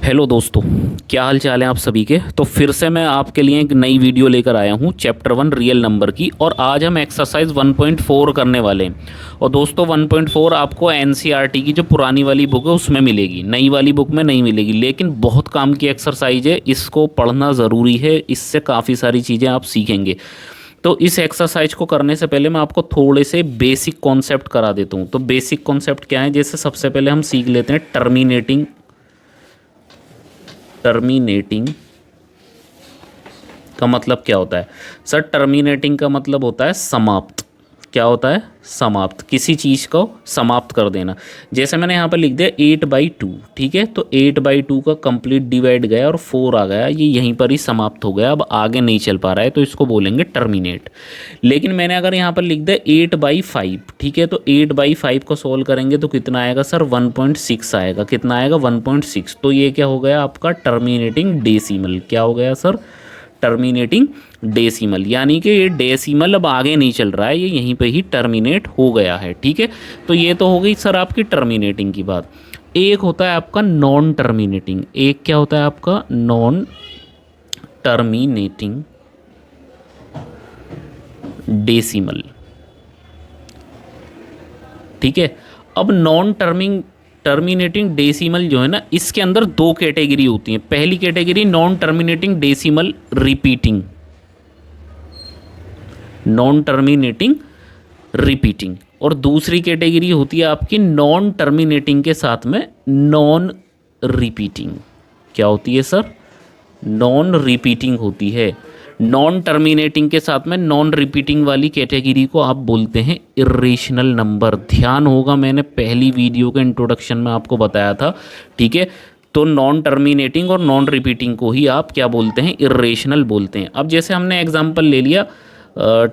Hello दोस्तों, क्या हाल चाल है आप सभी के। तो फिर से मैं आपके लिए एक नई वीडियो लेकर आया हूँ चैप्टर 1 रियल नंबर की। और आज हम एक्सरसाइज 1.4 करने वाले हैं। और दोस्तों 1.4 आपको एनसीईआरटी की जो पुरानी वाली बुक है उसमें मिलेगी, नई वाली बुक में नहीं मिलेगी। लेकिन बहुत काम की एक्सरसाइज है, इसको पढ़ना ज़रूरी है, इससे काफ़ी सारी चीज़ें आप सीखेंगे। तो इस एक्सरसाइज को करने से पहले मैं आपको थोड़े से बेसिक कॉन्सेप्ट करा देता हूँ। तो बेसिक कॉन्सेप्ट क्या है, जैसे सबसे पहले हम सीख लेते हैं टर्मिनेटिंग का मतलब क्या होता है। सर टर्मिनेटिंग का मतलब होता है समाप्त। क्या होता है? समाप्त, किसी चीज़ को समाप्त कर देना। जैसे मैंने यहाँ पर लिख दिया 8/2, ठीक है। तो 8/2 का कंप्लीट डिवाइड गया और 4 आ गया, ये यहीं पर ही समाप्त हो गया, अब आगे नहीं चल पा रहा है, तो इसको बोलेंगे टर्मिनेट। लेकिन मैंने अगर यहाँ पर लिख दिया 8/5, ठीक है, तो 8/5 को सोल्व करेंगे तो कितना आएगा सर? 1.6 आएगा। कितना आएगा? 1.6। तो ये क्या हो गया आपका? Terminating decimal. क्या हो गया सर? Terminating decimal. यानी कि ये डेसिमल अब आगे नहीं चल रहा है, ये यहीं पे ही टर्मिनेट हो गया है, ठीक है। तो ये तो हो गई सर आपकी टर्मिनेटिंग की बात। एक होता है आपका नॉन टर्मिनेटिंग। एक क्या होता है आपका? नॉन टर्मिनेटिंग डेसिमल, ठीक है। अब नॉन टर्मिनेटिंग डेसिमल जो है ना, इसके अंदर दो कैटेगरी होती हैं। पहली category non terminating decimal repeating, non terminating repeating. और दूसरी कैटेगरी होती है आपकी नॉन टर्मिनेटिंग के साथ में नॉन रिपीटिंग। क्या होती है सर? नॉन रिपीटिंग होती है। नॉन टर्मिनेटिंग के साथ में नॉन रिपीटिंग वाली कैटेगरी को आप बोलते हैं इरेशनल नंबर। ध्यान होगा, मैंने पहली वीडियो के इंट्रोडक्शन में आपको बताया था, ठीक है। तो नॉन टर्मिनेटिंग और नॉन रिपीटिंग को ही आप क्या बोलते हैं? इरेशनल बोलते हैं। अब जैसे हमने एग्जांपल ले लिया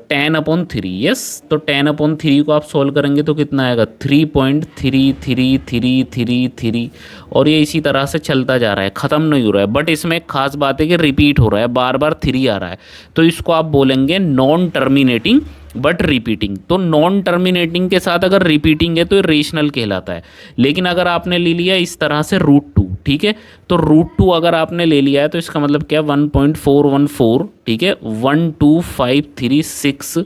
10/3, यस। तो 10/3 को आप सॉल्व करेंगे तो कितना आएगा? 3.3333, और ये इसी तरह से चलता जा रहा है, ख़त्म नहीं हो रहा है। बट इसमें एक खास बात है कि रिपीट हो रहा है, बार बार 3 आ रहा है। तो इसको आप बोलेंगे नॉन टर्मिनेटिंग बट रिपीटिंग। तो नॉन टर्मिनेटिंग के साथ अगर रिपीटिंग है तो ये रेशनल कहलाता है। लेकिन अगर आपने ले लिया इस तरह से √2, ठीक है, तो √2 अगर आपने ले लिया है तो इसका मतलब क्या? 1.414, ठीक है, 1 2 5 3 6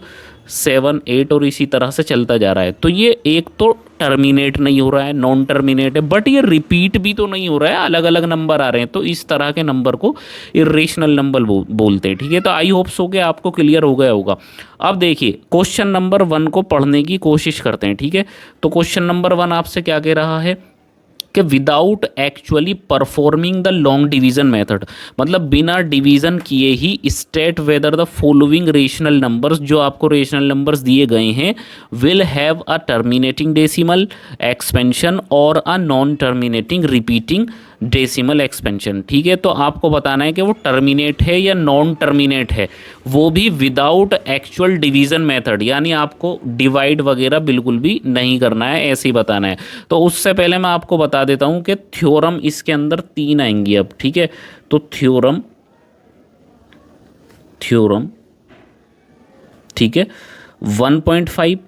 7 8 और इसी तरह से चलता जा रहा है। तो ये एक तो टर्मिनेट नहीं हो रहा है, नॉन टर्मिनेट है, बट ये रिपीट भी तो नहीं हो रहा है, अलग अलग नंबर आ रहे हैं। तो इस तरह के नंबर को इरेशनल नंबर बोलते हैं, ठीक है। तो आई होप सो कि आपको क्लियर हो गया होगा। अब देखिए क्वेश्चन नंबर 1 को पढ़ने की कोशिश करते हैं, ठीक है। तो क्वेश्चन नंबर 1 आपसे क्या कह रहा है कि without actually performing the long division method, मतलब बिना डिवीजन किए ही state whether the following rational numbers, जो आपको रेशनल नंबर्स दिए गए हैं, will have a terminating decimal expansion और a non terminating repeating decimal expansion, ठीक है। तो आपको बताना है कि वो टर्मिनेट है या नॉन टर्मिनेट है, वो भी विदाउट एक्चुअल डिवीजन मेथड, यानी आपको डिवाइड वगैरह बिल्कुल भी नहीं करना है, ऐसे ही बताना है। तो उससे पहले मैं आपको बता देता हूं कि थ्योरम इसके अंदर 3 आएंगी अब, ठीक है। तो थ्योरम, ठीक है, 1.5,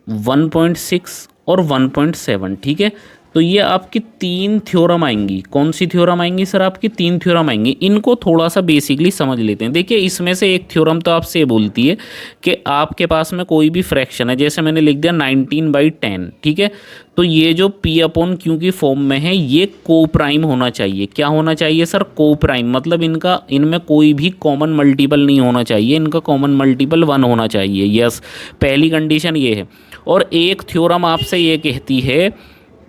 1.6 और 1.7, ठीक है। तो ये आपकी 3 थ्योरम आएंगी। कौन सी थ्योरम आएंगी सर? आपकी 3 थ्योरम आएंगी। इनको थोड़ा सा बेसिकली समझ लेते हैं। देखिए इसमें से एक थ्योरम तो आपसे बोलती है कि आपके पास में कोई भी फ्रैक्शन है, जैसे मैंने लिख दिया 19/10, ठीक है। तो ये जो P/Q की फॉर्म में है, ये को प्राइम होना चाहिए। क्या होना चाहिए सर? को प्राइम, मतलब इनमें कोई भी कॉमन मल्टीपल नहीं होना चाहिए, इनका कॉमन मल्टीपल 1 होना चाहिए। यस, पहली कंडीशन ये है। और एक थ्योरम आपसे ये कहती है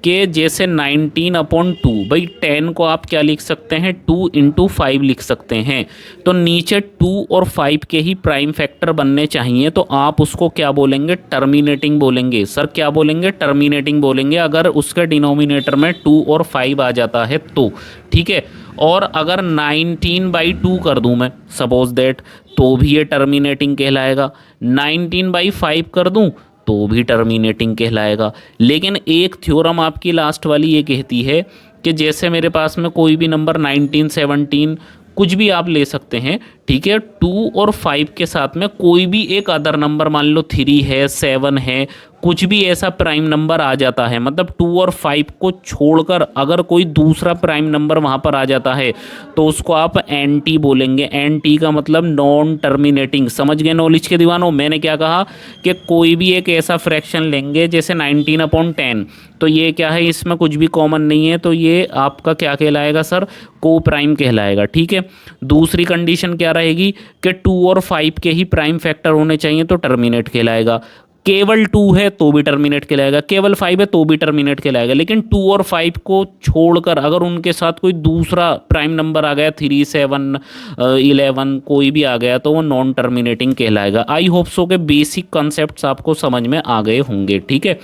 कि जैसे 19/2, भाई 10 को आप क्या लिख सकते हैं? 2 × 5 लिख सकते हैं। तो नीचे 2 और 5 के ही प्राइम फैक्टर बनने चाहिए, तो आप उसको क्या बोलेंगे? टर्मिनेटिंग बोलेंगे। सर क्या बोलेंगे? टर्मिनेटिंग बोलेंगे, अगर उसके डिनोमिनेटर में 2 और 5 आ जाता है तो, ठीक है। और अगर 19/2 कर दूं मैं, सपोज दैट, तो भी ये टर्मिनेटिंग कहलाएगा। 19/5 कर दूं तो भी टर्मिनेटिंग कहलाएगा। लेकिन एक थ्योरम आपकी लास्ट वाली ये कहती है कि जैसे मेरे पास में कोई भी नंबर 19, 17 कुछ भी आप ले सकते हैं, ठीक है। 2 और 5 के साथ में कोई भी एक अदर नंबर, मान लो 3 है, 7 है, कुछ भी ऐसा प्राइम नंबर आ जाता है, मतलब 2 और 5 को छोड़कर अगर कोई दूसरा प्राइम नंबर वहाँ पर आ जाता है तो उसको आप एनटी बोलेंगे। एनटी का मतलब नॉन टर्मिनेटिंग। समझ गए नॉलेज के दीवानों? मैंने क्या कहा कि कोई भी एक ऐसा फ्रैक्शन लेंगे जैसे 19/10, तो ये क्या है, इसमें कुछ भी कॉमन नहीं है, तो ये आपका क्या कहलाएगा सर, को प्राइम कहलाएगा। ठीक है, दूसरी कंडीशन क्या रहेगी कि 2 और 5 के ही प्राइम फैक्टर होने चाहिए तो टर्मिनेट कहलाएगा। केवल 2 है तो भी टर्मिनेट कहलाएगा, केवल 5 है तो भी टर्मिनेट कहलाएगा। लेकिन 2 और 5 को छोड़कर अगर उनके साथ कोई दूसरा प्राइम नंबर आ गया, 3, 7, 11 कोई भी आ गया, तो वो नॉन टर्मिनेटिंग कहलाएगा। आई होप सो के बेसिक कॉन्सेप्ट्स आपको समझ में आ गए होंगे। ठीक है,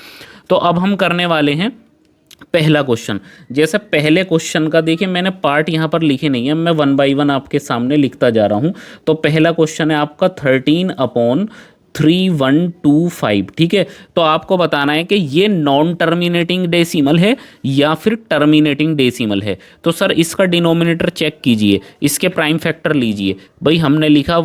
तो अब हम करने वाले हैं पहला क्वेश्चन। जैसे पहले क्वेश्चन का देखिए, मैंने पार्ट यहाँ पर लिखे नहीं है, मैं 1 बाय 1 आपके सामने लिखता जा रहा हूँ। तो पहला क्वेश्चन है आपका 13/3125। ठीक है, तो आपको बताना है कि ये नॉन टर्मिनेटिंग डेसिमल है या फिर टर्मिनेटिंग डेसिमल है। तो सर इसका डिनोमिनेटर चेक कीजिए, इसके प्राइम फैक्टर लीजिए। भाई हमने लिखा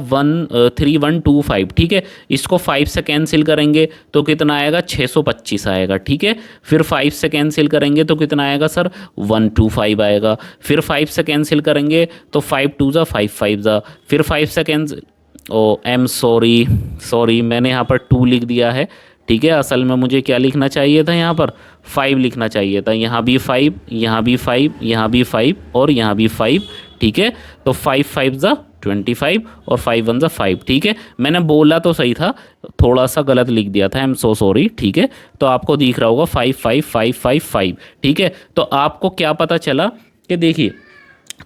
3125। ठीक है, इसको 5 से कैंसिल करेंगे तो कितना आएगा, 625 आएगा। ठीक है, फिर 5 से कैंसिल करेंगे तो कितना आएगा सर, 125 आएगा। फिर 5 से कैंसिल करेंगे तो 5 2 ज़ा 5 5 ज़ा, फिर 5 से कैंसिल, ओ एम सॉरी मैंने यहाँ पर 2 लिख दिया है। ठीक है, असल में मुझे क्या लिखना चाहिए था, यहाँ पर 5 लिखना चाहिए था। यहाँ भी 5, यहाँ भी 5, यहाँ भी 5 और यहाँ भी 5। ठीक है, तो 5 5 ज़ा 25 और 5 1 ज़ा 5। ठीक है, मैंने बोला तो सही था, थोड़ा सा गलत लिख दिया था, आई एम सो सॉरी। ठीक है, तो आपको दिख रहा होगा 5 5 5 5 5। ठीक है, तो आपको क्या पता चला कि देखिए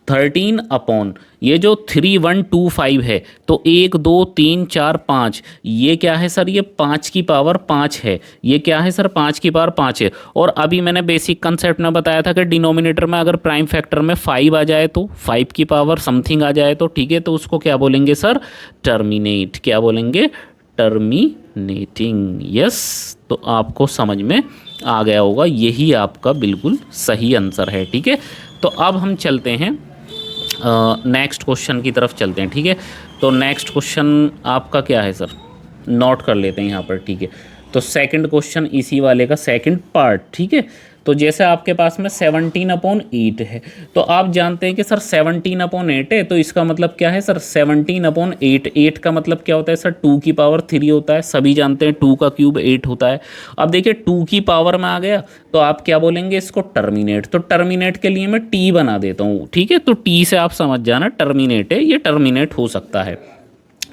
13 अपॉन ये जो 3125 है, तो 1 2 3 4 5, ये क्या है सर, ये 5 की पावर 5 है। ये क्या है सर, 5 की पावर 5 है। और अभी मैंने बेसिक कंसेप्ट में बताया था कि डिनोमिनेटर में अगर प्राइम फैक्टर में 5 आ जाए तो 5 की पावर समथिंग आ जाए तो, ठीक है, तो उसको क्या बोलेंगे सर, टर्मिनेट। क्या बोलेंगे, टर्मिनेटिंग। यस, तो आपको समझ में आ गया होगा, यही आपका बिल्कुल सही आंसर है। ठीक है, तो अब हम चलते हैं नेक्स्ट क्वेश्चन की तरफ चलते हैं। ठीक है, तो नेक्स्ट क्वेश्चन आपका क्या है सर, नोट कर लेते हैं यहाँ पर। ठीक है, तो सेकंड क्वेश्चन इसी वाले का सेकंड पार्ट। ठीक है, तो जैसे आपके पास में 17/8 है, तो आप जानते हैं कि सर 17/8 है, तो इसका मतलब क्या है सर, 17/8। 8 का मतलब क्या होता है सर, 2 की पावर 3 होता है। सभी जानते हैं 2 का क्यूब 8 होता है। अब देखिए 2 की पावर में आ गया तो आप क्या बोलेंगे, इसको टर्मिनेट। तो टर्मिनेट के लिए मैं टी बना देता हूँ। ठीक है, तो टी से आप समझ जाना टर्मिनेट है, ये टर्मिनेट हो सकता है।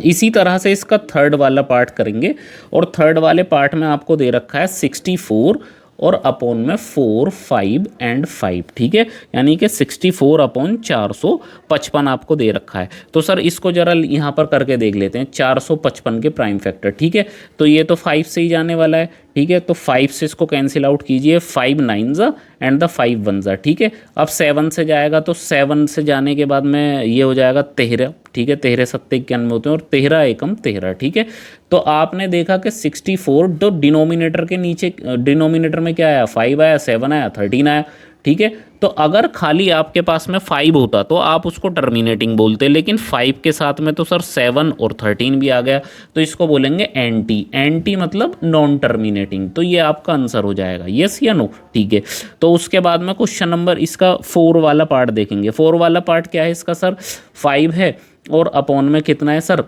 इसी तरह से इसका थर्ड वाला पार्ट करेंगे, और थर्ड वाले पार्ट में आपको दे रखा है 64 और अपॉन में 4 5 एंड 5। ठीक है, यानी कि 64/455 आपको दे रखा है। तो सर इसको जरा यहाँ पर करके देख लेते हैं, 455 के प्राइम फैक्टर। ठीक है, तो ये तो 5 से ही जाने वाला है। ठीक है, तो 5 से इसको कैंसिल आउट कीजिए, 5 9 ज़ा एंड द 5 1 ज़ा। ठीक है, अब 7 से जाएगा तो 7 से जाने के बाद में ये हो जाएगा 13। ठीक है, 13 7 91 होते हैं और 13 एकम 13। ठीक है, तो आपने देखा कि 64 तो डिनोमिनेटर के नीचे, डिनोमिनेटर में क्या आया, 5 आया, 7 आया, 13 आया। ठीक है, तो अगर खाली आपके पास में 5 होता तो आप उसको टर्मिनेटिंग बोलते, लेकिन 5 के साथ में तो सर 7 और 13 भी आ गया, तो इसको बोलेंगे एंटी। एंटी मतलब नॉन टर्मिनेटिंग। तो ये आपका आंसर हो जाएगा, यस या नो। ठीक है, तो उसके बाद में क्वेश्चन नंबर इसका 4 वाला पार्ट देखेंगे। 4 वाला पार्ट क्या है इसका सर, 5 है और अपॉन में कितना है सर,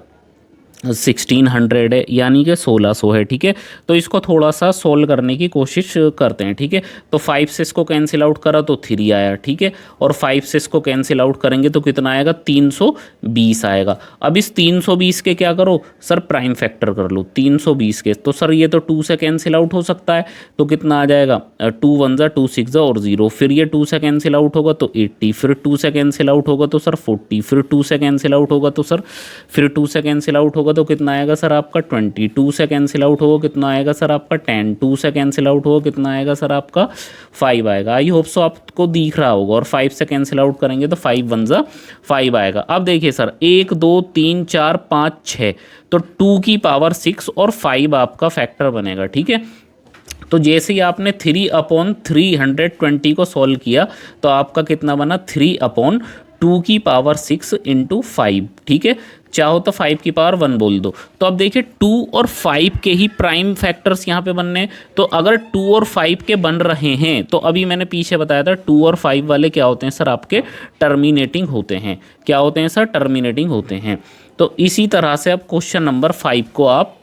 1600 है, यानी कि 1600 है। ठीक है, तो इसको थोड़ा सा सोल्व करने की कोशिश करते हैं। ठीक है, तो 5 से इसको कैंसिल आउट करा तो 3 आया। ठीक है, और 5 से इसको कैंसिल आउट करेंगे तो कितना आएगा, 320 आएगा। अब इस 320 के क्या करो सर, प्राइम फैक्टर कर लो 320 के। तो सर ये तो 2 से कैंसिल आउट हो सकता है, तो कितना आ जाएगा, 2 1 ज़ा 2 6 ज़ा और 0। फिर ये 2 से कैंसिल आउट होगा तो 80, फिर 2 से कैंसिल आउट होगा तो सर 40, फिर 2 से कैंसिल आउट होगा तो सर, फिर 2 से कैंसिल आउट होगा तो कितना आएगा सर आपका 20, 2 से कैंसिल आउट होगा कितना आएगा सर आपका 10, 2 से कैंसिल आउट होगा कितना आएगा सर आपका 5 आएगा। आई होप सो आपको दिख रहा होगा। और 5 से कैंसिल आउट करेंगे तो 5 1 ज़ा 5 आएगा। अब देखिए सर 1 2 3 4 5 6, तो 2 की पावर 6 और 5 आपका फैक्टर बनेगा। ठीक है, तो जैसे ही आपने 3/320 को सॉल्व किया तो आपका कितना बना, 3/2 की पावर 6 इंटू 5। ठीक है, चाहो तो 5 की पावर 1 बोल दो। तो अब देखिए 2 और 5 के ही प्राइम फैक्टर्स यहाँ पे बनने हैं। तो अगर 2 और 5 के बन रहे हैं तो अभी मैंने पीछे बताया था 2 और 5 वाले क्या होते हैं सर, आपके टर्मिनेटिंग होते हैं। क्या होते हैं सर, टर्मिनेटिंग होते हैं। तो इसी तरह से अब क्वेश्चन नंबर 5 को आप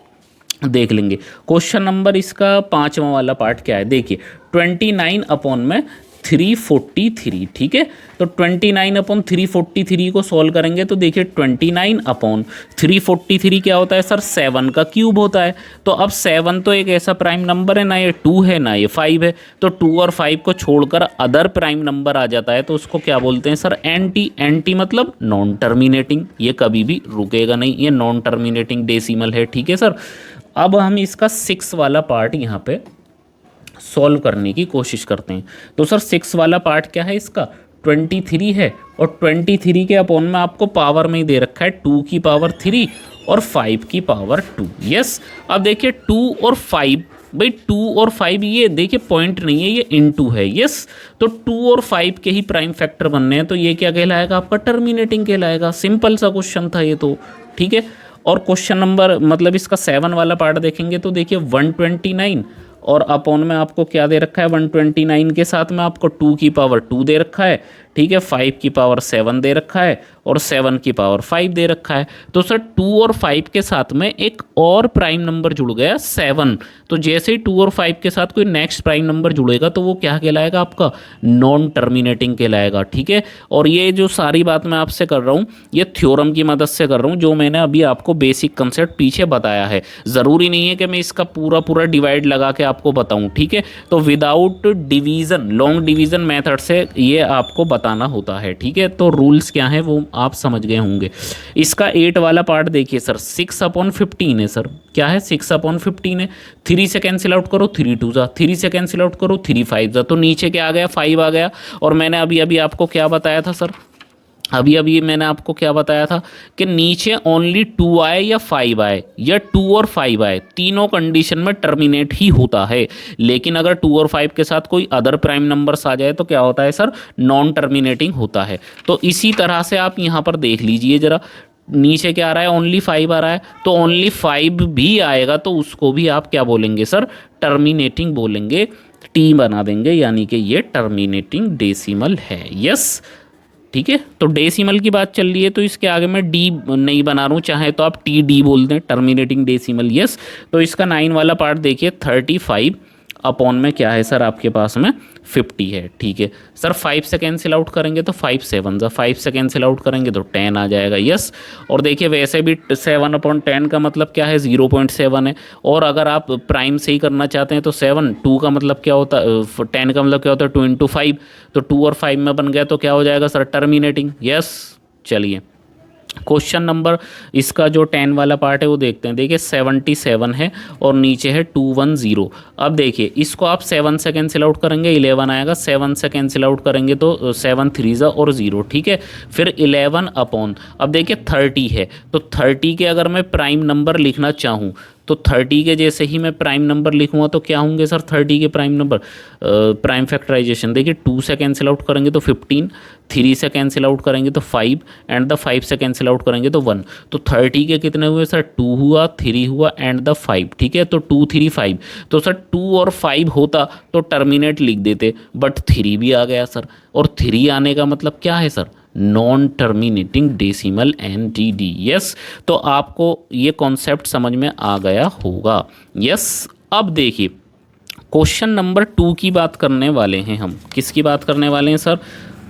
देख लेंगे। क्वेश्चन नंबर इसका 5वां वाला पार्ट क्या है, देखिए 29 अपॉन में 343, ठीक है। तो 29 अपॉन 343 को सॉल्व करेंगे तो देखिए 29 अपॉन 343 क्या होता है सर, 7 का क्यूब होता है। तो अब 7 तो एक ऐसा प्राइम नंबर है, ना ये 2 है ना ये 5 है, तो 2 और 5 को छोड़कर अदर प्राइम नंबर आ जाता है, तो उसको क्या बोलते हैं सर, एंटी। एंटी मतलब नॉन टर्मिनेटिंग, ये कभी भी रुकेगा नहीं, ये नॉन टर्मिनेटिंग डेसिमल है, ठीक है सर। अब हम इसका 6 वाला पार्ट यहाँ पे सॉल्व करने की कोशिश करते हैं। तो सर 6 वाला पार्ट क्या है इसका, 23 है, और 23 के अपॉन में आपको पावर में ही दे रखा है 2 की पावर 3 और 5 की पावर 2। यस, अब देखिए 2 और 5, भाई 2 और 5 ये देखिए पॉइंट नहीं है, ये इनटू है। यस, तो 2 और 5 के ही प्राइम फैक्टर बनने हैं, तो ये क्या कहलाएगा आपका, टर्मिनेटिंग कहलाएगा। सिंपल सा क्वेश्चन था ये तो, ठीक है। और क्वेश्चन नंबर मतलब इसका 7 वाला पार्ट देखेंगे तो देखिए 129 और अपॉन में आपको क्या दे रखा है, 129 के साथ में आपको 2 की पावर 2 दे रखा है, ठीक है, 5 की पावर 7 दे रखा है और 7 की पावर 5 दे रखा है। तो सर 2 और 5 के साथ में एक और प्राइम नंबर जुड़ गया 7। तो जैसे ही 2 और 5 के साथ कोई नेक्स्ट प्राइम नंबर जुड़ेगा तो वो क्या कहलाएगा आपका, नॉन टर्मिनेटिंग कहलाएगा, ठीक है। और ये जो सारी बात मैं आपसे कर रहा हूँ ये थ्योरम की मदद से कर रहा हूँ, जो मैंने अभी आपको बेसिक कंसेप्ट पीछे बताया है। ज़रूरी नहीं है कि मैं इसका पूरा पूरा डिवाइड लगा के आपको बताऊँ, ठीक है। तो without division, long division method से ये आपको बताना होता है, ठीक है। तो रूल्स क्या हैं वो आप समझ गए होंगे। इसका 8 वाला पार्ट देखिए सर, 6/15 है सर, क्या है 6/15 है। 3 से कैंसिल आउट करो, 3 2 जा, 3 से कैंसिल आउट करो, 3 5 जा, तो नीचे क्या आ गया, 5 आ गया। और मैंने अभी अभी आपको क्या बताया था सर, अभी अभी मैंने आपको क्या बताया था कि नीचे ओनली 2 आए या 5 आए या 2 और 5 आए, तीनों कंडीशन में टर्मिनेट ही होता है। लेकिन अगर 2 और 5 के साथ कोई अदर प्राइम नंबर्स आ जाए तो क्या होता है सर, नॉन टर्मिनेटिंग होता है। तो इसी तरह से आप यहाँ पर देख लीजिए ज़रा, नीचे क्या आ रहा है, ओनली 5 आ रहा है, तो ओनली 5 भी आएगा तो उसको भी आप क्या बोलेंगे सर, टर्मिनेटिंग बोलेंगे, टी बना देंगे, यानी कि ये टर्मिनेटिंग डेसिमल है। यस, ठीक है। तो डेसिमल की बात चल रही है तो इसके आगे मैं डी नहीं बना रहा हूँ, चाहे तो आप टी डी बोल दें, टर्मिनेटिंग डेसिमल। यस, तो इसका 9 वाला पार्ट देखिए 35 अपॉन में क्या है सर, आपके पास में 50 है, ठीक है सर। 5 से कैंसिल आउट करेंगे तो 5 7 जा, 5 से कैंसिल आउट करेंगे तो 10 आ जाएगा। यस, और देखिए वैसे भी 7/10 का मतलब क्या है, 0.7 है। और अगर आप प्राइम से ही करना चाहते हैं तो 7, 2 का मतलब क्या होता है, 10 का मतलब क्या होता है, 2 × 5, तो 2 और 5 में बन गया तो क्या हो जाएगा सर, टर्मिनेटिंग। यस, चलिए क्वेश्चन नंबर इसका जो 10 वाला पार्ट है वो देखते हैं। देखिए 77 है और नीचे है 210। अब देखिए इसको आप 7 से कैंसिल आउट करेंगे, 11 आएगा, 7 से कैंसिल आउट करेंगे तो 7 3 जा और 0, ठीक है। फिर 11 अपॉन, अब देखिए 30 है, तो 30 के अगर मैं प्राइम नंबर लिखना चाहूँ तो 30 के जैसे ही मैं प्राइम नंबर लिखूँगा तो क्या होंगे सर, 30 के प्राइम नंबर, प्राइम फैक्टराइजेशन देखिए 2 से कैंसिल आउट करेंगे तो 15, 3 से कैंसिल आउट करेंगे तो 5 एंड द 5 से कैंसिल आउट करेंगे तो 1। तो 30 के कितने हुए सर, 2 हुआ, 3 हुआ एंड द 5, ठीक है। तो 2 3 5, तो सर 2 और 5 होता तो टर्मिनेट लिख देते, बट 3 भी आ गया सर, और 3 आने का मतलब क्या है sir, non terminating decimal NTD। Yes, तो आपको ये कॉन्सेप्ट समझ में आ गया होगा। यस, अब देखिए क्वेश्चन नंबर 2 की बात करने वाले हैं हम। किसकी बात करने वाले हैं सर,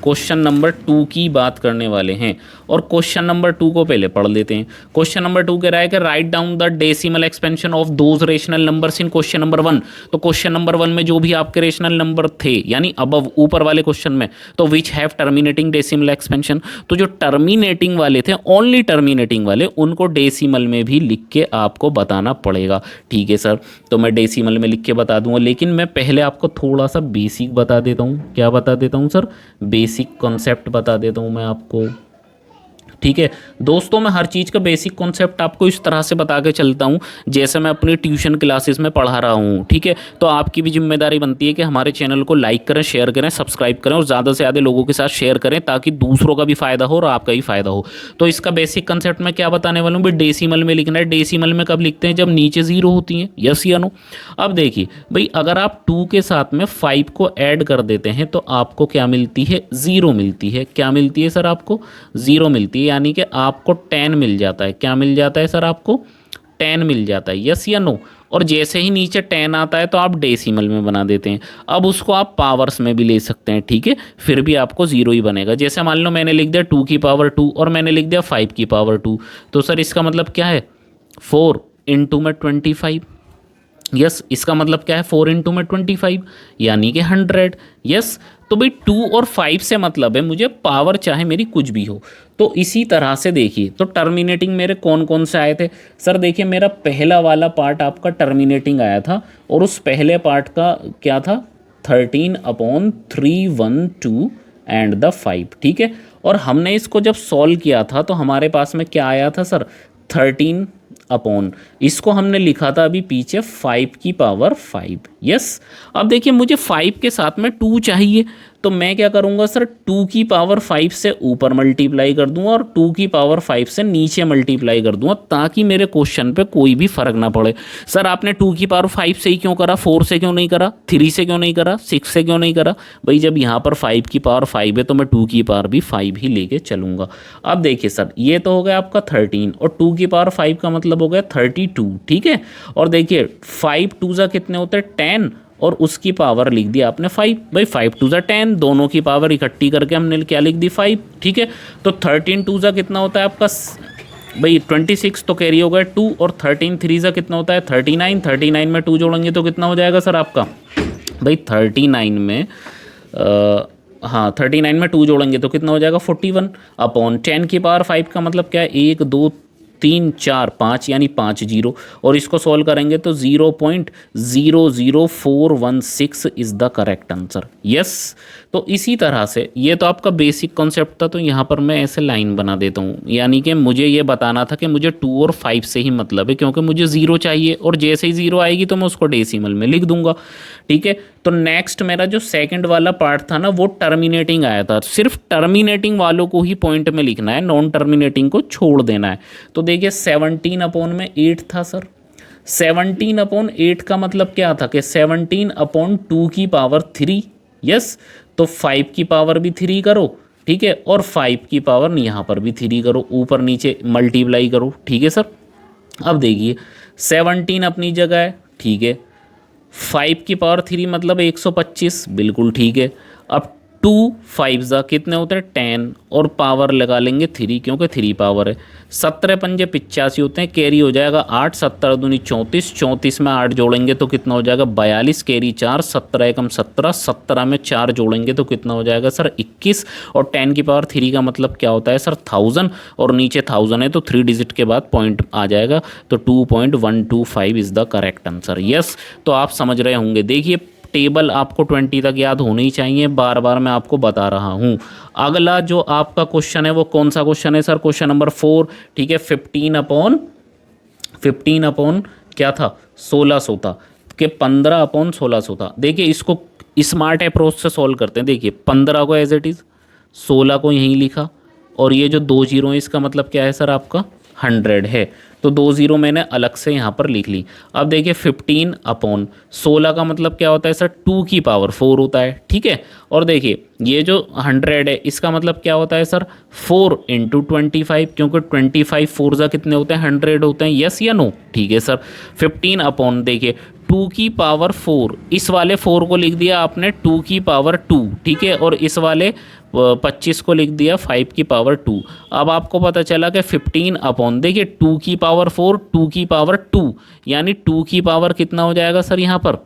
क्वेश्चन नंबर 2 की बात करने वाले हैं। और क्वेश्चन नंबर 2 को पहले पढ़ लेते हैं। क्वेश्चन नंबर 2 कह रहा है कि write down the decimal expansion of those rational numbers in question number 1। तो क्वेश्चन नंबर 1 में जो भी आपके रेशनल नंबर थे, यानी अबव ऊपर वाले क्वेश्चन में, तो which have terminating decimal expansion, तो जो टर्मिनेटिंग वाले थे, ओनली टर्मिनेटिंग वाले, उनको डेसिमल में भी लिख के आपको बताना पड़ेगा, ठीक है सर। तो मैं डेसिमल में लिख के बता दूंगा, लेकिन मैं पहले आपको थोड़ा सा बेसिक बता देता हूँ। क्या बता देता हूँ सर, बेसिक कॉन्सेप्ट बता देता हूँ मैं आपको। ठीक है दोस्तों, मैं हर चीज़ का बेसिक कॉन्सेप्ट आपको इस तरह से बता के चलता हूँ जैसे मैं अपनी ट्यूशन क्लासेस में पढ़ा रहा हूँ। ठीक है, तो आपकी भी जिम्मेदारी बनती है कि हमारे चैनल को लाइक करें, शेयर करें, सब्सक्राइब करें और ज़्यादा से ज़्यादा लोगों के साथ शेयर करें ताकि दूसरों का भी फ़ायदा हो और आपका भी फ़ायदा हो। तो इसका बेसिक कंसेप्ट मैं क्या बताने वाला हूँ भाई, डेसिमल में लिखना है। डेसिमल में कब लिखते हैं, जब नीचे जीरो होती हैं, यस या नो। अब देखिए भाई, अगर आप 2 के साथ में 5 को ऐड कर देते हैं तो आपको क्या मिलती है, ज़ीरो मिलती है। क्या मिलती है सर, आपको ज़ीरो मिलती है, यानी कि आपको 10 मिल जाता है। क्या मिल जाता है सर, आपको 10 मिल जाता है, यस या नो। और जैसे ही नीचे 10 आता है तो आप डेसिमल में बना देते हैं। अब उसको आप पावर्स में भी ले सकते हैं, ठीक है, फिर भी आपको ज़ीरो ही बनेगा। जैसे मान लो मैंने लिख दिया 2 की पावर 2 और मैंने लिख दिया 5 की पावर 2, तो सर इसका मतलब क्या है, 4 इंटू में 25। यस, इसका मतलब क्या है, 4 इंटू में 25 यानी कि 100। यस, तो भाई 2 और 5 से मतलब है मुझे पावर चाहे मेरी कुछ भी हो। तो इसी तरह से देखिए, तो टर्मिनेटिंग मेरे कौन कौन से आए थे सर, देखिए मेरा पहला वाला पार्ट आपका टर्मिनेटिंग आया था और उस पहले पार्ट का क्या था, 13/312 एंड द 5। ठीक है, और हमने इसको जब सॉल्व किया था तो हमारे पास में क्या आया था सर, 13 अपॉन, इसको हमने लिखा था अभी पीछे 5 की पावर 5। यस, अब देखिए मुझे 5 के साथ में 2 चाहिए, तो मैं क्या करूंगा सर, 2 की पावर 5 से ऊपर मल्टीप्लाई कर दूंगा और 2 की पावर 5 से नीचे मल्टीप्लाई कर दूंगा ताकि मेरे क्वेश्चन पे कोई भी फर्क ना पड़े। सर आपने 2 की पावर 5 से ही क्यों करा, 4 से क्यों नहीं करा, 3 से क्यों नहीं करा, 6 से क्यों नहीं करा? भाई जब यहाँ पर 5 की पावर 5 है तो मैं 2 की पावर भी 5 ही लेके चलूंगा। अब देखिए सर, ये तो हो गया आपका 13 और 2 की पावर 5 का मतलब हो गया 32। ठीक है, और देखिए 5 2 जा कितने होते हैं, 10, और उसकी पावर लिख दी आपने 5। भाई 5 2 जा 10, दोनों की पावर इकट्ठी करके हमने क्या लिख दी, 5। ठीक है, तो 13 2 जा कितना होता है आपका, भाई 26 तो कैरी हो गया 2, और 13 3 जा कितना होता है, 39। 39 में 2 जोड़ेंगे तो कितना हो जाएगा सर आपका, भाई 39 में हाँ 39 में 2 जोड़ेंगे तो कितना हो जाएगा, 41 अपॉन 10 की पावर 5 का मतलब क्या है, 1 2 3 4 5 यानी 5 जीरो, और इसको सॉल्व करेंगे तो 0.00416 is the correct answer. Yes, तो इसी तरह से ये तो आपका बेसिक कॉन्सेप्ट था, तो यहाँ पर मैं ऐसे लाइन बना देता हूँ, यानी कि मुझे ये बताना था कि मुझे 2 और 5 से ही मतलब है क्योंकि मुझे ज़ीरो चाहिए, और जैसे ही ज़ीरो आएगी तो मैं उसको डेसिमल में लिख दूंगा। ठीक है, तो नेक्स्ट मेरा जो सेकंड वाला पार्ट था ना वो टर्मिनेटिंग आया था। सिर्फ टर्मिनेटिंग वालों को ही पॉइंट में लिखना है, नॉन टर्मिनेटिंग को छोड़ देना है। तो देखिए 17 अपॉन में 8 था सर, 17 अपॉन 8 का मतलब क्या था कि 17 अपॉन 2 की पावर 3। यस, तो 5 की पावर भी 3 करो, ठीक है, और 5 की पावर यहाँ पर भी 3 करो, ऊपर नीचे मल्टीप्लाई करो। ठीक है सर, अब देखिए 17 अपनी जगह है, ठीक है, 5 की पावर 3 मतलब 125, बिल्कुल ठीक है। अब 2 5 जा कितने होते हैं, 10, और पावर लगा लेंगे 3 क्योंकि 3 पावर है। 17 पंजे 85 होते हैं, कैरी हो जाएगा 8, 17 दूनी 34, 34 में 8 जोड़ेंगे तो कितना हो जाएगा, 42, कैरी 4, 17 एकम 17, 17 में 4 जोड़ेंगे तो कितना हो जाएगा सर 21, और 10 की पावर 3 का मतलब क्या होता है सर 1000, और नीचे 1000 है तो 3 डिजिट के बाद पॉइंट आ जाएगा, तो 2.125 is the correct answer. Yes, तो आप समझ रहे होंगे, देखिए टेबल आपको 20 तक याद होनी ही चाहिए, बार बार मैं आपको बता रहा हूँ। अगला जो आपका क्वेश्चन है वो कौन सा क्वेश्चन है सर, क्वेश्चन नंबर 4। ठीक है, 15 अपॉन क्या था, 1600 था, कि 15 अपॉन 1600 था। देखिए इसको स्मार्ट अप्रोच से सॉल्व करते हैं। देखिए 15 को एज इट इज़, 16 को यहीं लिखा, और ये जो 2 जीरो है इसका मतलब क्या है सर आपका 100 है, तो 2 जीरो मैंने अलग से यहाँ पर लिख ली। अब देखिए 15 अपॉन 16 का मतलब क्या होता है सर, 2 की पावर 4 होता है। ठीक है, और देखिए ये जो 100 है इसका मतलब क्या होता है सर, 4 इंटू 25, क्योंकि 25 4 जा कितने होते हैं, 100 होते हैं। यस या नो, ठीक है सर। 15 अपॉन देखिए 2 की पावर 4, इस वाले 4 को लिख दिया आपने 2 की पावर 2, ठीक है, और इस वाले 25 को लिख दिया 5 की पावर 2। अब आपको पता चला कि 15 अपॉन देखिए 2 की पावर 4, 2 की पावर 2, यानी 2 की पावर कितना हो जाएगा सर यहाँ पर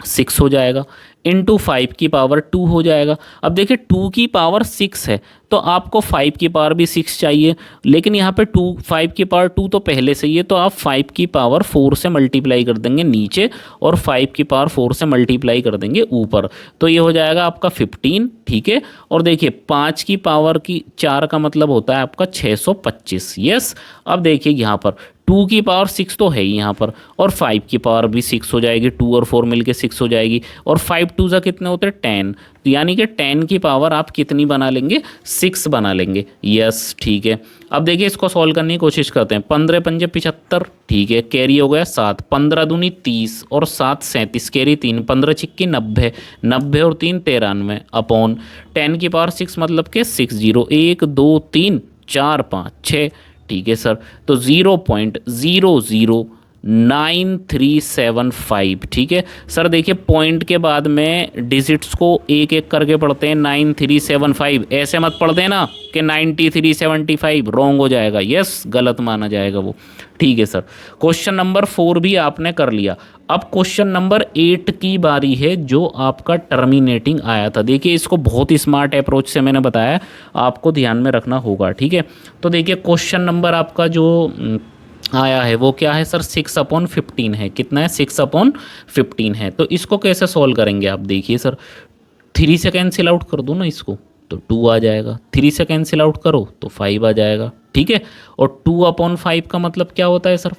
सिक्स हो जाएगा, इंटू 5 की पावर 2 हो जाएगा। अब देखिए 2 की पावर 6 है तो आपको 5 की पावर भी 6 चाहिए, लेकिन यहाँ पे 5 की पावर 2 तो पहले से ही है, तो आप 5 की पावर 4 से मल्टीप्लाई कर देंगे नीचे और 5 की पावर 4 से मल्टीप्लाई कर देंगे ऊपर, तो ये हो जाएगा आपका 15। ठीक है, और देखिए 5 की पावर की 4 का मतलब होता है आपका 625। यस, अब देखिए यहाँ पर 2 की पावर 6 तो है ही यहाँ पर, और 5 की पावर भी 6 हो जाएगी, 2 और 4 मिलके 6 हो जाएगी, और 5 2 जा कितने होते हैं 10, तो यानी कि 10 की पावर आप कितनी बना लेंगे 6 बना लेंगे। यस ठीक है, अब देखिए इसको सॉल्व करने की कोशिश करते हैं। 15 पंजे 75, ठीक है, कैरी हो गया 7, 15 दूनी 30 और 7 37, कैरी 3, 15 छिक्की 90, 90 और 3 93 अपॉन 10 की पावर 6 मतलब के 60, 1 2 3 4 5 6। ठीक है सर, तो 0.009375। ठीक है सर, देखिए पॉइंट के बाद में डिजिट्स को एक एक करके पढ़ते हैं, 9375, ऐसे मत पढ़ देना कि 9375, रॉन्ग हो जाएगा। यस, गलत माना जाएगा वो। ठीक है सर, क्वेश्चन नंबर 4 भी आपने कर लिया। अब क्वेश्चन नंबर 8 की बारी है, जो आपका टर्मिनेटिंग आया था। देखिए इसको बहुत ही स्मार्ट अप्रोच से मैंने बताया, आपको ध्यान में रखना होगा। ठीक है, तो देखिए क्वेश्चन नंबर आपका जो आया है वो क्या है सर, 6/15 है। कितना है, 6/15 है। तो इसको कैसे सॉल्व करेंगे आप, देखिए सर 3 से कैंसिल आउट कर दो ना इसको, तो 2 आ जाएगा, 3 से कैंसिल आउट करो तो 5 आ जाएगा। ठीक है, और 2/5 का मतलब क्या होता है सर,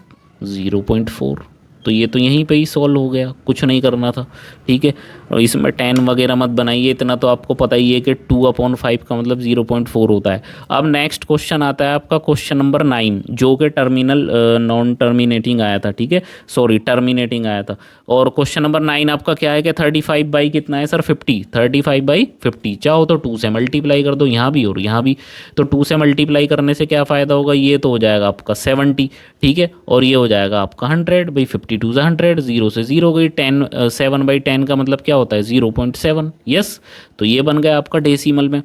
0.4, तो ये तो यहीं पे ही सॉल्व हो गया, कुछ नहीं करना था। ठीक है, और इसमें 10 वगैरह मत बनाइए, इतना तो आपको पता ही है कि 2/5 का मतलब 0.4 होता है। अब नेक्स्ट क्वेश्चन आता है आपका क्वेश्चन नंबर 9, जो कि टर्मिनल नॉन टर्मिनेटिंग आया था। ठीक है, सॉरी टर्मिनेटिंग आया था। और क्वेश्चन नंबर 9 आपका क्या है कि 35 बाई कितना है सर, 50, 35/50। चाहो तो 2 से मल्टीप्लाई कर दो, यहाँ भी और यहाँ भी, तो 2 से मल्टीप्लाई करने से क्या फ़ायदा होगा, ये तो हो जाएगा आपका 70। ठीक है, और ये हो जाएगा आपका 100 भाई, 52 से 100, 0 से 0 गई, 10 7/10 का मतलब क्या होता है 0.7। यस, तो ये बन गया आपका डेसिमल में।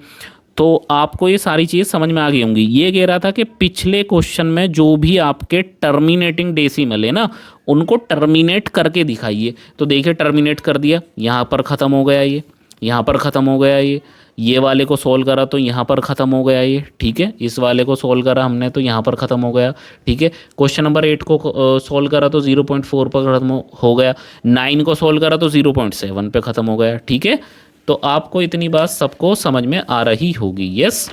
तो आपको ये सारी चीज़ समझ में आ गई होंगी। ये कह रहा था कि पिछले क्वेश्चन में जो भी आपके टर्मिनेटिंग डेसिमल है ना, उनको टर्मिनेट करके दिखाइए। तो देखिए टर्मिनेट कर दिया, यहाँ पर ख़त्म हो गया ये, यहाँ पर ख़त्म हो गया ये वाले को सोल्व करा तो यहाँ पर ख़त्म हो गया ये। ठीक है, इस वाले को सोल्व करा हमने तो यहाँ पर ख़त्म हो गया। ठीक है, क्वेश्चन नंबर 8 को सोल्व करा तो 0.4 पर ख़त्म हो गया, 9 को सोल्व करा तो 0.7 पे ख़त्म हो गया। ठीक है, तो आपको इतनी बात सबको समझ में आ रही होगी। यस,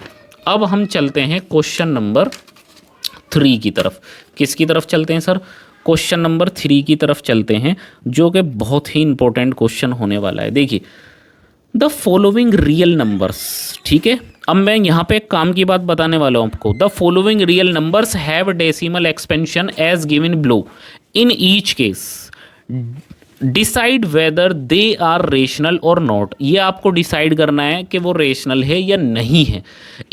अब हम चलते हैं क्वेश्चन नंबर 3 की तरफ। किसकी तरफ चलते हैं सर, क्वेश्चन नंबर 3 की तरफ चलते हैं, जो कि बहुत ही इंपॉर्टेंट क्वेश्चन होने वाला है। देखिए द फॉलोइंग रियल नंबर्स, ठीक है, अब मैं यहाँ पे एक काम की बात बताने वाला हूँ आपको। The following real numbers have decimal expansion as given below, in each case decide whether they are rational और नॉट। ये आपको डिसाइड करना है कि वो रेशनल है या नहीं है।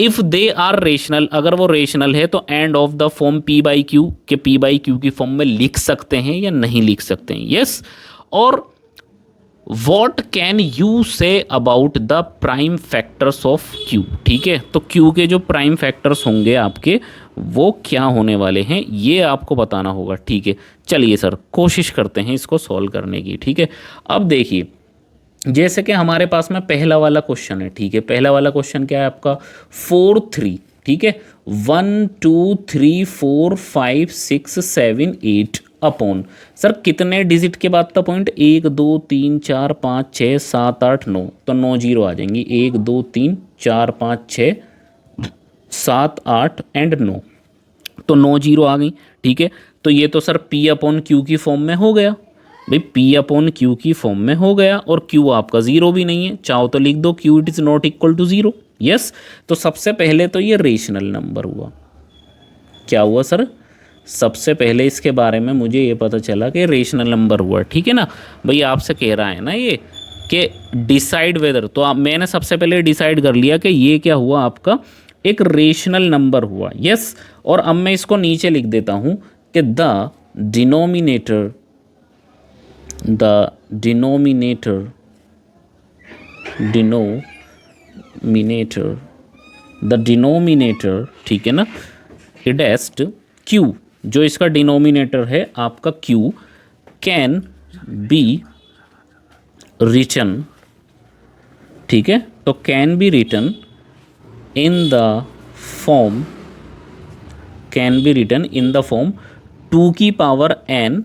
इफ़ दे आर रेशनल, अगर वो रेशनल है तो end of the form p/q के p/q की फॉर्म में लिख सकते हैं या नहीं लिख सकते हैं। यस, और what can you say about the prime factors of Q. ठीक है, तो क्यू के जो प्राइम फैक्टर्स होंगे आपके, वो क्या होने वाले हैं, ये आपको बताना होगा। ठीक है, चलिए सर कोशिश करते हैं इसको सॉल्व करने की। ठीक है, अब देखिए जैसे कि हमारे पास में पहला वाला क्वेश्चन है। ठीक है, पहला वाला क्वेश्चन क्या है आपका, 4 3। ठीक है, 1 2 3 4 5 6 7 8 अपॉन, सर कितने डिजिट के बाद था पॉइंट, 1 2 3 4 5 6 7 8 9, तो 9 जीरो आ जाएंगी, 1 2 3 4 5 6 7 8 एंड 9, तो 9 जीरो आ गई। ठीक है, तो ये तो सर p/q की फॉर्म में हो गया भाई, p/q की फॉर्म में हो गया, और q आपका जीरो भी नहीं है, चाहो तो लिख दो q it is not equal to 0। Yes, तो सबसे पहले तो ये रेशनल नंबर हुआ। क्या हुआ सर, सबसे पहले इसके बारे में मुझे ये पता चला कि रेशनल नंबर हुआ। ठीक है ना भाई, आपसे कह रहा है ना ये कि डिसाइड वेदर, तो आप मैंने सबसे पहले डिसाइड कर लिया कि ये क्या हुआ आपका, एक रेशनल नंबर हुआ। यस, और अब मैं इसको नीचे लिख देता हूँ कि द डिनोमिनेटर ठीक है ना, इडेस्ट q, जो इसका डिनोमिनेटर है आपका q, कैन बी रिटन, ठीक है, तो can be written in the form, can be written in the form 2 की पावर n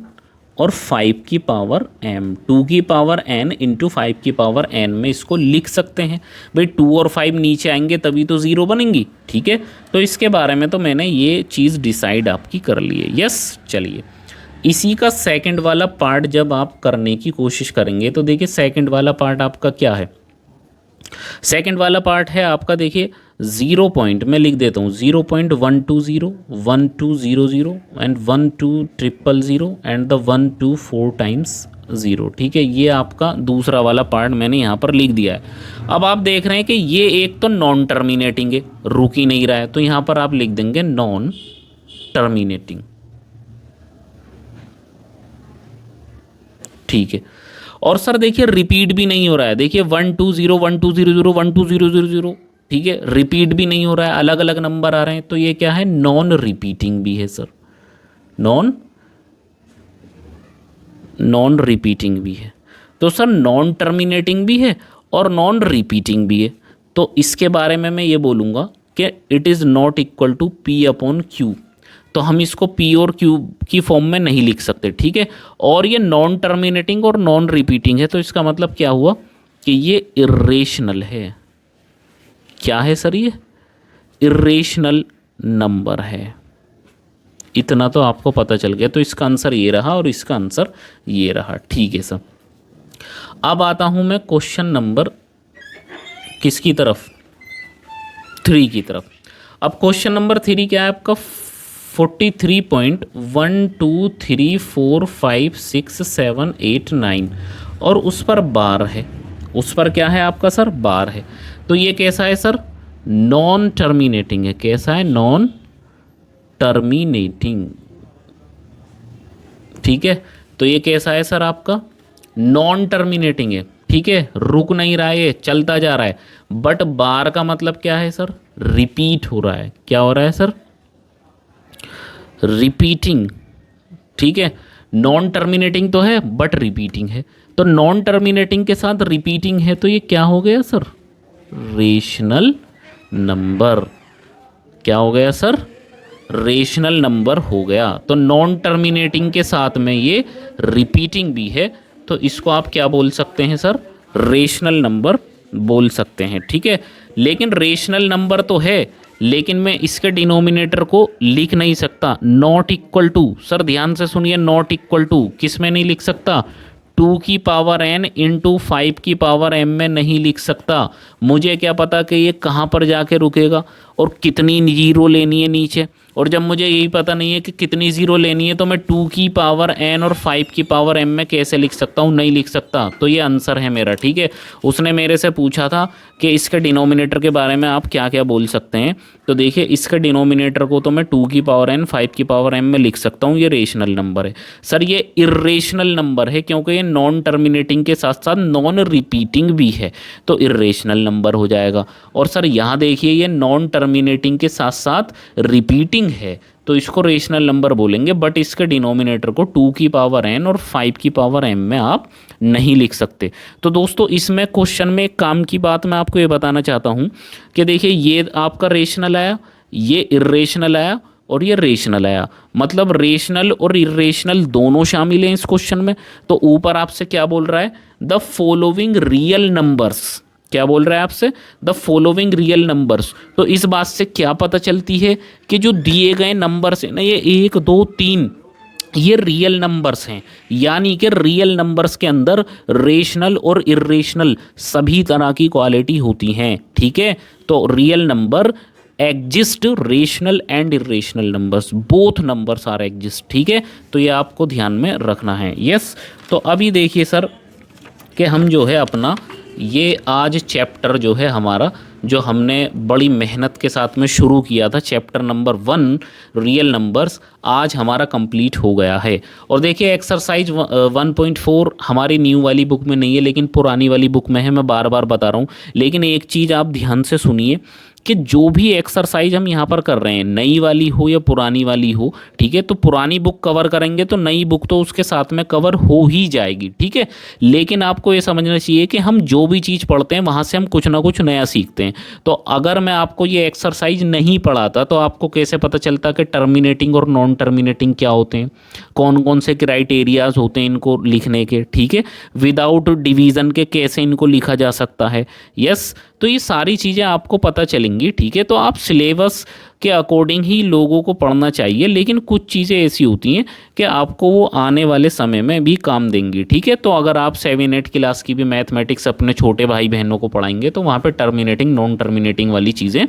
और 5 की पावर m। 2 की पावर n इंटू 5 की पावर n में इसको लिख सकते हैं। भाई 2 और 5 नीचे आएंगे तभी तो ज़ीरो बनेंगी, ठीक है। तो इसके बारे में तो मैंने ये चीज़ डिसाइड आपकी कर ली है। यस, चलिए इसी का सेकंड वाला पार्ट जब आप करने की कोशिश करेंगे तो देखिए सेकंड वाला पार्ट आपका क्या है। सेकंड वाला पार्ट है आपका, देखिए 0 पॉइंट मैं लिख देता हूँ 0.120 1200 एंड 12000 एंड द 124 टाइम्स 0, ठीक है। ये आपका दूसरा वाला पार्ट मैंने यहाँ पर लिख दिया है। अब आप देख रहे हैं कि ये एक तो नॉन टर्मिनेटिंग है, रुक ही नहीं रहा है, तो यहाँ पर आप लिख देंगे नॉन टर्मिनेटिंग, ठीक है। और सर देखिए रिपीट भी नहीं हो रहा है, देखिए 120 1200 12000, ठीक है, रिपीट भी नहीं हो रहा है, अलग अलग नंबर आ रहे हैं, तो ये क्या है, नॉन रिपीटिंग भी है सर, नॉन रिपीटिंग भी है। तो सर नॉन टर्मिनेटिंग भी है और नॉन रिपीटिंग भी है, तो इसके बारे में मैं ये बोलूँगा कि it is not equal to p upon q, तो हम इसको पी और क्यू की फॉर्म में नहीं लिख सकते, ठीक है। और ये नॉन टर्मिनेटिंग और नॉन रिपीटिंग है, तो इसका मतलब क्या हुआ कि ये इर्रेशनल है। क्या है सर, ये इर्रेशनल नंबर है। इतना तो आपको पता चल गया, तो इसका आंसर ये रहा और इसका आंसर ये रहा, ठीक है सर। अब आता हूं मैं क्वेश्चन नंबर किसकी तरफ, 3 की तरफ। अब क्वेश्चन नंबर 3 क्या है आपका, 43.123456789 और उस पर बार है, उस पर क्या है आपका सर, बार है। तो ये कैसा है सर, नॉन टर्मिनेटिंग है। कैसा है, नॉन टर्मिनेटिंग, ठीक है। तो ये कैसा है सर आपका, नॉन टर्मिनेटिंग है, ठीक है, रुक नहीं रहा है, चलता जा रहा है। बट बार का मतलब क्या है सर, रिपीट हो रहा है। क्या हो रहा है सर, रिपीटिंग, ठीक है। नॉन टर्मिनेटिंग तो है बट रिपीटिंग है, तो नॉन टर्मिनेटिंग के साथ रिपीटिंग है, तो ये क्या हो गया सर, रेशनल नंबर। क्या हो गया सर, रेशनल नंबर हो गया। तो नॉन टर्मिनेटिंग के साथ में ये रिपीटिंग भी है, तो इसको आप क्या बोल सकते हैं सर, रेशनल नंबर बोल सकते हैं, ठीक है। लेकिन रेशनल नंबर तो है, लेकिन मैं इसके डिनोमिनेटर को लिख नहीं सकता, नॉट इक्वल टू। सर ध्यान से सुनिए, नॉट इक्वल टू किस में नहीं लिख सकता, 2 की पावर n इंटू 5 की पावर m में नहीं लिख सकता। मुझे क्या पता कि ये कहाँ पर जाके रुकेगा और कितनी जीरो लेनी है नीचे, और जब मुझे यही पता नहीं है कि कितनी ज़ीरो लेनी है, तो मैं 2 की पावर n और 5 की पावर m में कैसे लिख सकता हूँ, नहीं लिख सकता। तो ये आंसर है मेरा, ठीक है। उसने मेरे से पूछा था कि इसके डिनोमिनेटर के बारे में आप क्या क्या बोल सकते हैं, तो देखिए इसके डिनोमिनेटर को तो मैं 2 की पावर n 5 की पावर m में लिख सकता हूँ, ये रेशनल नंबर है। सर ये इर्रेशनल नंबर है क्योंकि ये नॉन टर्मिनेटिंग के साथ साथ नॉन रिपीटिंग भी है, तो इर्रेशनल नंबर हो जाएगा। और सर यहाँ देखिए ये नॉन टर्मिनेटिंग के साथ साथ रिपीटिंग है, तो इसको रेशनल नंबर बोलेंगे, बट इसके डिनोमिनेटर को 2 की पावर n और 5 की पावर m में आप नहीं लिख सकते। तो दोस्तों इसमें क्वेश्चन में एक काम की बात मैं आपको ये बताना चाहता हूँ कि देखिए ये आपका रेशनल आया, ये इर्रेशनल आया और ये रेशनल आया, मतलब रेशनल और इर्रेशनल दोनों शामिल हैं इस क्वेश्चन में। तो ऊपर आपसे क्या बोल रहा है, द फॉलोइंग रियल नंबर्स, क्या बोल रहा है आपसे, द फॉलोइंग रियल नंबर्स। तो इस बात से क्या पता चलती है कि जो दिए गए नंबर्स हैं ना, ये 1 2 3 ये रियल नंबर्स हैं, यानी कि रियल नंबर्स के अंदर रेशनल और इर्रेशनल सभी तरह की क्वालिटी होती हैं, ठीक है। तो real number exist, rational and irrational numbers, both numbers are exist, ठीक है। तो ये आपको ध्यान में रखना है। यस, तो अभी देखिए सर कि हम जो है अपना ये आज चैप्टर जो है हमारा, जो हमने बड़ी मेहनत के साथ में शुरू किया था, चैप्टर नंबर 1 रियल नंबर्स, आज हमारा कंप्लीट हो गया है। और देखिए एक्सरसाइज 1.4 हमारी न्यू वाली बुक में नहीं है, लेकिन पुरानी वाली बुक में है, मैं बार बार बता रहा हूँ। लेकिन एक चीज़ आप ध्यान से सुनिए कि जो भी एक्सरसाइज हम यहाँ पर कर रहे हैं, नई वाली हो या पुरानी वाली हो, ठीक है, तो पुरानी बुक कवर करेंगे तो नई बुक तो उसके साथ में कवर हो ही जाएगी, ठीक है। लेकिन आपको ये समझना चाहिए कि हम जो भी चीज़ पढ़ते हैं वहाँ से हम कुछ ना कुछ नया सीखते हैं। तो अगर मैं आपको ये एक्सरसाइज नहीं पढ़ाता तो आपको कैसे पता चलता कि टर्मिनेटिंग और नॉन टर्मिनेटिंग क्या होते हैं, कौन कौन से क्राइटेरियाज होते हैं इनको लिखने के, ठीक है, विदाउट डिवीज़न के कैसे इनको लिखा जा सकता है। यस, तो ये सारी चीज़ें आपको पता चलेंगी, ठीक है। तो आप सिलेबस के अकॉर्डिंग ही लोगों को पढ़ना चाहिए, लेकिन कुछ चीज़ें ऐसी होती हैं कि आपको वो आने वाले समय में भी काम देंगी, ठीक है। तो अगर आप 7-8 क्लास की भी मैथमेटिक्स अपने छोटे भाई बहनों को पढ़ाएंगे तो वहाँ पे टर्मिनेटिंग नॉन टर्मिनेटिंग वाली चीज़ें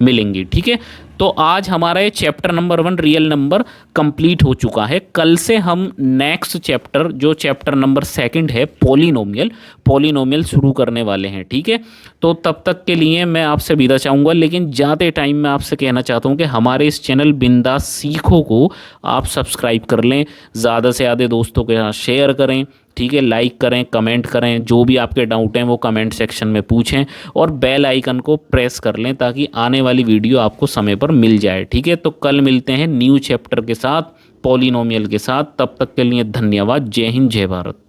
मिलेंगी, ठीक है। तो आज हमारा ये chapter number 1 real number complete हो चुका है। कल से हम नेक्स्ट चैप्टर जो चैप्टर नंबर 2 है पॉलिनोमियल शुरू करने वाले हैं, ठीक है। तो तब तक के लिए मैं आपसे विदा चाहूँगा, लेकिन जाते टाइम मैं आपसे कहना चाहता हूँ कि हमारे इस चैनल बिंदास सीखो को आप सब्सक्राइब कर लें, ज़्यादा से ज़्यादा दोस्तों के साथ शेयर करें, ठीक है, लाइक करें, कमेंट करें, जो भी आपके डाउट हैं वो कमेंट सेक्शन में पूछें और बेल आइकन को प्रेस कर लें ताकि आने वाली वीडियो आपको समय पर मिल जाए, ठीक है। तो कल मिलते हैं न्यू चैप्टर के साथ, पॉलिनोमियल के साथ। तब तक के लिए धन्यवाद। जय हिंद, जय भारत।